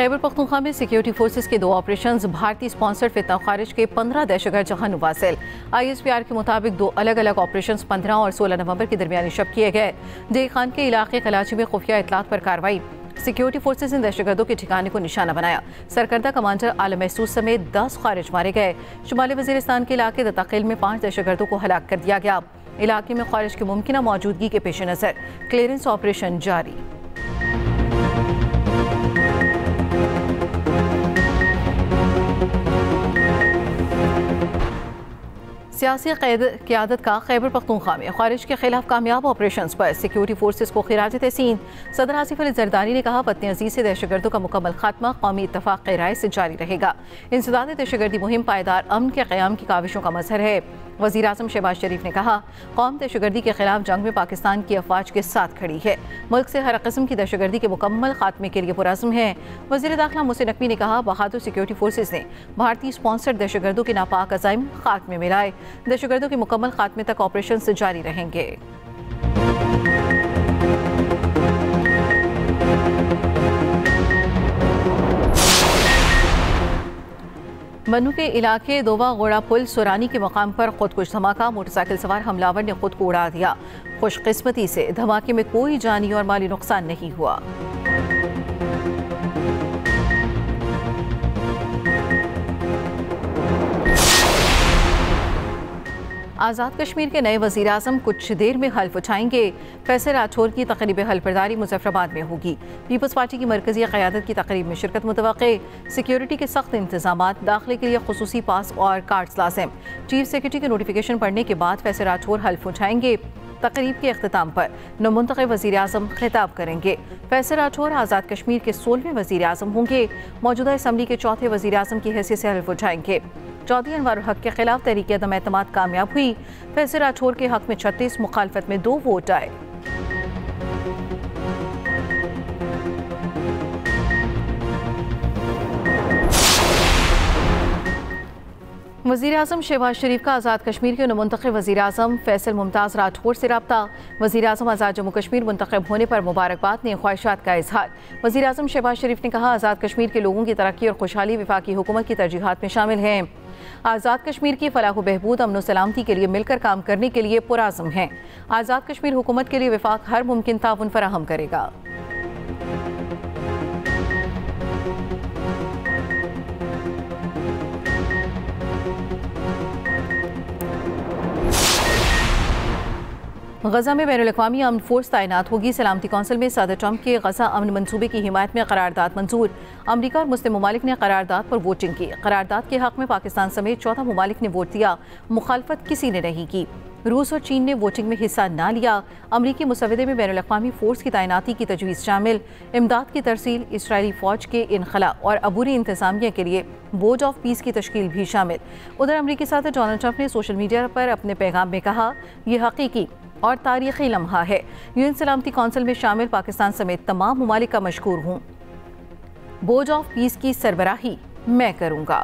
खैबर पख्तूनख्वा में security forces के 2 operations, भारतीय स्पॉन्सर्ड फितना खारिज के 15 दहशतगर्द जहां वासिल। ISPR के मुताबिक 2 अलग अलग ऑपरेशंस 15 और 16 नवंबर के दरमियान शब किए गए। डे खान के इलाके कलाची में खुफिया इतलात पर कार्रवाई, सिक्योरिटी फोर्सेस ने दहशतगर्दों के ठिकाने को निशाना बनाया। सरकर्दा कमांडर आलम महसूस समेत 10 खारिज मारे गए। शुमाली वजीरिस्तान के इलाके दताकिल में 5 दहशतगर्दों को हलाक कर दिया गया। इलाके में खारिज की मुमकिन मौजूदगी के पेश नजर क्लियरेंस ऑपरेशन जारी। सियासी क़यादत का खैबर पख्तूनख्वा में खारिज के खिलाफ कामयाब ऑपरेशंस पर सिक्योरिटी फोर्सेस को खिराज तहसीन। सदर आसिफ अली जरदारी ने कहा, वतन अजीज से दहशतगर्दों का मुकम्मल खात्मा कौमी इत्तफाक की राय से जारी रहेगा। इंसदाद दहशतगर्दी मुहिम पायदार अमन के क़याम की काविशों का मजहर है। वज़ीर आज़म शहबाज शरीफ ने कहा, कौम दहशतगर्दी के खिलाफ जंग में पाकिस्तान की अफवाज के साथ खड़ी है। मुल्क से हर किस्म की दहशतगर्दी के मुकम्मल खात्मे के लिए पुरअज़्म है। वज़ीर दाखिला मोहसिन नकवी ने कहा, बहादुर सिक्योरिटी फोर्सेस ने भारतीय स्पॉन्सर्ड दहशतगर्दों के नापाक अज़ाइम खात्मे में लाए। दहशतगर्दों के मुकम्मल खात्मे तक ऑपरेशन जारी रहेंगे। मनु के इलाके दोवा गोड़ा पुल सुरानी के मकाम पर खुदकुश धमाका, मोटरसाइकिल सवार हमलावर ने खुद को उड़ा दिया। खुशकिस्मती से धमाके में कोई जानी और माली नुकसान नहीं हुआ। आज़ाद कश्मीर के नए वज़ीर आज़म कुछ देर में हल्फ उठाएंगे। फैसल राठौर की तकरीब हल्फबरदारी मुजफ्फराबाद में होगी। पीपल्स पार्टी की मरकजी क़यादत की तकरीब में शिरकत मुतवक्के। सिक्योरिटी के सख्त इंतजामात, दाखिले के लिए खुसूसी पास और कार्ड्स लाजिम। चीफ सेक्रेटरी के नोटिफिकेशन पढ़ने के बाद फैसल राठौर हल्फ उठाएंगे। तकरीब के अख्ताम पर नमुंतखब वज़ीर आज़म खिताब करेंगे। फैसल राठौर आज़ाद कश्मीर के 16वें वज़ीर आज़म होंगे। मौजूदा असम्बली के 4थे वज़ीर आज़म की हैसियत से हल्फ उठाएंगे। चौधरी अनवर हक के खिलाफ तहरीक अदम एतमाद कामयाब हुई। फैसल राठौर के हक में 36, मुखालफत में 2 वोट आए। वज़ीर आज़म शहबाज शरीफ का आज़ाद कश्मीर के मुंतखब वज़ीर आज़म फैसल मुमताज़ राठौर से रब्ता। वज़ीर आज़म आज़ाद जम्मू कश्मीर मुंतखब होने पर मुबारकबाद ने ख्वाहिशात का इजहार। वज़ीर आज़म शहबाज शरीफ ने कहा, आज़ाद कश्मीर के लोगों की तरक्की और खुशहाली वफाकी हुकूमत की तरजीहात में शामिल हैं। आज़ाद कश्मीर की फलाह बहबूद, अमन सलामती के लिए मिलकर काम करने के लिए पुरअज़्म हैं। आज़ाद कश्मीर हुकूमत के लिए वफाक हर मुमकिन ताउन फराहम करेगा। गजा में बैनुल-अक़वामी अमन फोर्स तैनात होगी। सलामती कौंसिल में सदर ट्रंप के गजा अमन मंसूबे की हिमायत में करारदाद मंजूर। अमरीका और मुस्लिम ममालिक ने करारदाद पर वोटिंग की। करारदाद के हक में पाकिस्तान समेत 14 ममालिक ने वोट दिया। मुखालफत किसी ने नहीं की। रूस और चीन ने वोटिंग में हिस्सा ना लिया। अमरीकी मुसवदे में बैनुल-अक़वामी फोर्स की तैनाती की तजवीज़ शामिल। इमदाद की तरसील, इसराइली फ़ौज के इनखला और अबूरी इंतज़ामिया के लिए बोर्ड ऑफ पीस की तश्कील भी शामिल। उधर अमरीकी सदर डोनाल्ड ट्रंप ने सोशल मीडिया पर अपने पैगाम में कहा, यह हकीकी और तारीख़ी लम्हा है। यूएन सलामती कौंसिल में शामिल पाकिस्तान समेत तमाम ममालिक का मशकूर हूँ। बोर्ड ऑफ पीस की सरबराही मैं करूँगा।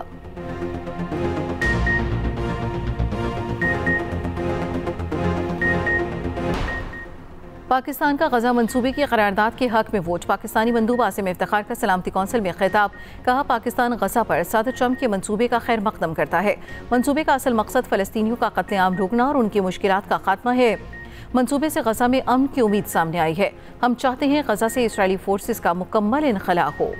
पाकिस्तान का गजा मंसूबे की करारदाद के हक में वोट। पाकिस्तानी मंदूब आसिम इफ्तिखार का सलामती कौंसिल में खिताब। कहा, पाकिस्तान गजा पर सदर ट्रंप के मंसूबे का खैर मकदम करता है। मंसूबे का असल मकसद फ़लस्तीनियों का कत्लेआम रोकना और उनकी मुश्किलात का खात्मा है। मंसूबे से गजा में अमन की उम्मीद सामने आई है। हम चाहते हैं गजा से इसराइली फोर्सेस का मुकम्मल इनखला हो।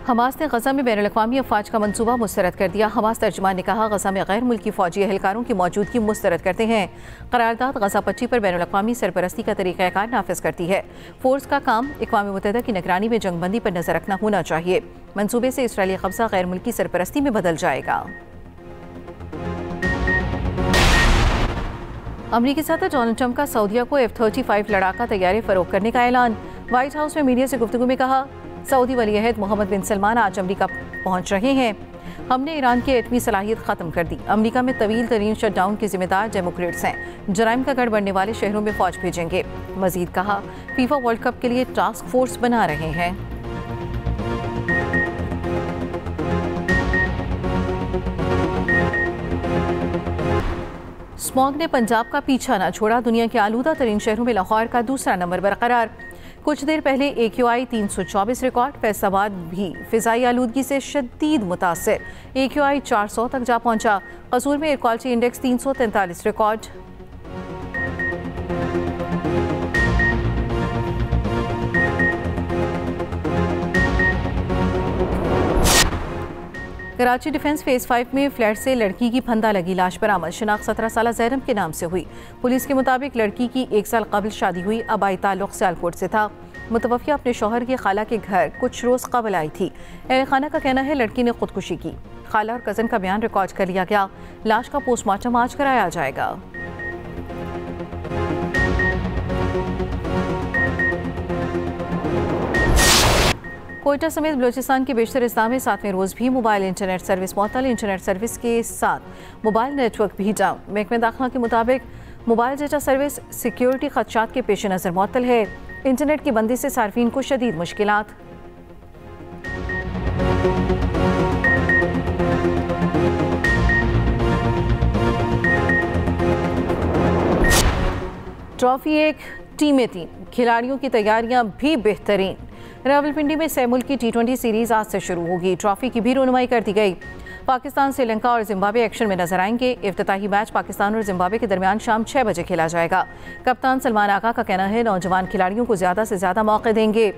हमास ने गजा में बैनुल-अक़वामी अफवाज का मंसूबा मुस्तरद कर दिया। हमास तर्जुमान ने कहा, गजा में गैर मुल्की फ़ौजी एहलकारों की मौजूदगी मुस्तरद करते हैं। करारदाद गजा पट्टी पर बैनुल-अक़वामी सरपरस्ती का तरीक़ाकार नाफिज करती है। फोर्स का काम अक़वाम मुत्तहिदा की निगरानी में जंगबंदी पर नजर रखना होना चाहिए। मंसूबे से इसराइली कब्जा गैर मुल्की सरपरस्ती में बदल जाएगा। अमरीकी सदर डोनाल्ड ट्रंप का सऊदीया को F-35 लड़ाका तैयारे फरोख्त करने का ऐलान। व्हाइट हाउस में मीडिया से गुफ्तगू में कहा, सऊदी वली-अहद मोहम्मद बिन सलमान आज अमरीका पहुंच रहे हैं। हमने ईरान की एटमी सलाहियत ख़त्म कर दी। अमरीका में तवील तरीन शटडाउन के जिम्मेदार डेमोक्रेट्स हैं। जराइम का गढ़ बनने वाले शहरों में फ़ौज भेजेंगे। मजीद कहा, फीफा वर्ल्ड कप के लिए टास्क फोर्स बना रहे हैं। स्मॉग ने पंजाब का पीछा न छोड़ा। दुनिया के आलूदा तरीन शहरों में लाहौर का दूसरा नंबर बरकरार। कुछ देर पहले AQI 324 रिकॉर्ड। फैसलाबाद भी फिजाई आलूदगी से शदीद मुतासर। AQI 400 तक जा पहुंचा। कसूर में air quality index 343 record. Karachi defence phase 5 में फ्लैट से लड़की की फंदा लगी लाश बरामद। शिनाख्त 17 साल जैनब के नाम से हुई। पुलिस के मुताबिक लड़की की 1 साल कबल शादी हुई। आबाई ताल्लुक सियालकोट से था। मुतवफ़िया अपने शौहर की खाला के घर कुछ रोज़ कबल आई थी। अहल खाना का कहना है लड़की ने खुदकुशी की। खाला और कज़न का बयान रिकॉर्ड कर लिया गया। लाश का पोस्टमार्टम आज कराया जाएगा। कोयटा समेत बलूचिस्तान के बेशतर अजला में 7वें रोज़ भी मोबाइल इंटरनेट सर्विस मुअत्तल। इंटरनेट सर्विस के साथ मोबाइल नेटवर्क भी डाउन। महकमे दाखिला के मुताबिक मोबाइल डेटा सर्विस सिक्योरिटी खदशात के पेश नज़र मुअत्तल है। इंटरनेट की बंदी से सार्फिन को शदीद मुश्किलात। ट्रॉफी एक टीमें 3 खिलाड़ियों की तैयारियां भी बेहतरीन। रावलपिंडी में सैमुल की T20 सीरीज आज से शुरू होगी। ट्रॉफी की भी रौनुमाई कर दी गई। पाकिस्तान, श्रीलंका और जिम्बाब्वे एक्शन में नजर आएंगे। इफ्तिताही मैच पाकिस्तान और जिम्बाब्वे के दरमियान शाम 6 बजे खेला जाएगा। कप्तान सलमान आगा का कहना है नौजवान खिलाड़ियों को ज्यादा से ज्यादा मौके देंगे।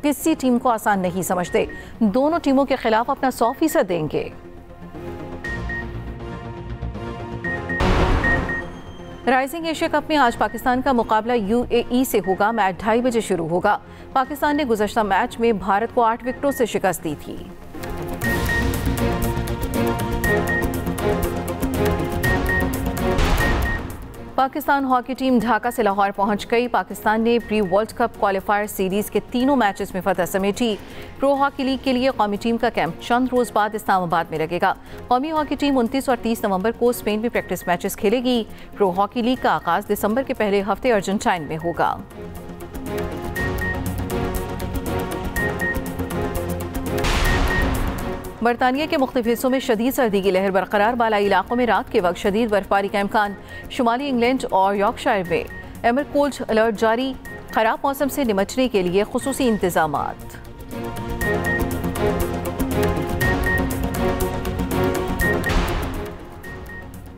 किसी टीम को आसान नहीं समझते। दोनों टीमों के खिलाफ अपना 100% देंगे। राइजिंग एशिया कप में आज पाकिस्तान का मुकाबला UAE से होगा। मैच 2:30 बजे शुरू होगा। पाकिस्तान ने गुज़श्ता मैच में भारत को 8 विकेटों से शिकस्त दी थी। पाकिस्तान हॉकी टीम ढाका से लाहौर पहुंच गई। पाकिस्तान ने pre world cup qualifier series के तीनों मैचेस में फतह समेटी। प्रो हॉकी लीग के लिए कौमी टीम का कैंप चंद रोज बाद इस्लामाबाद में लगेगा। कौमी हॉकी टीम 29 और 30 नवंबर को स्पेन में प्रैक्टिस मैचेस खेलेगी। प्रो हॉकी लीग का आगाज दिसंबर के पहले हफ्ते अर्जेंटाइन में होगा। बरतानिया के मुख्तलिफ हिस्सों में शदीद सर्दी की लहर बरकरार। बालाई इलाकों में रात के वक्त शदीद बर्फबारी का इम्कान। शुमाली इंग्लैंड और यॉर्कशायर में एमर कोल्ड अलर्ट जारी। खराब मौसम से निपटने के लिए खुसूसी इंतजामात।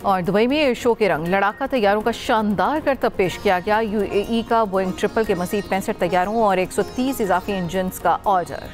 और दुबई में एयर शो के रंग लड़ाका तैयारों का शानदार करतब पेश किया गया। UAE का बोइंग 777 के मज़ीद 65 तैयारों और 130 इजाफी इंजन का ऑर्डर।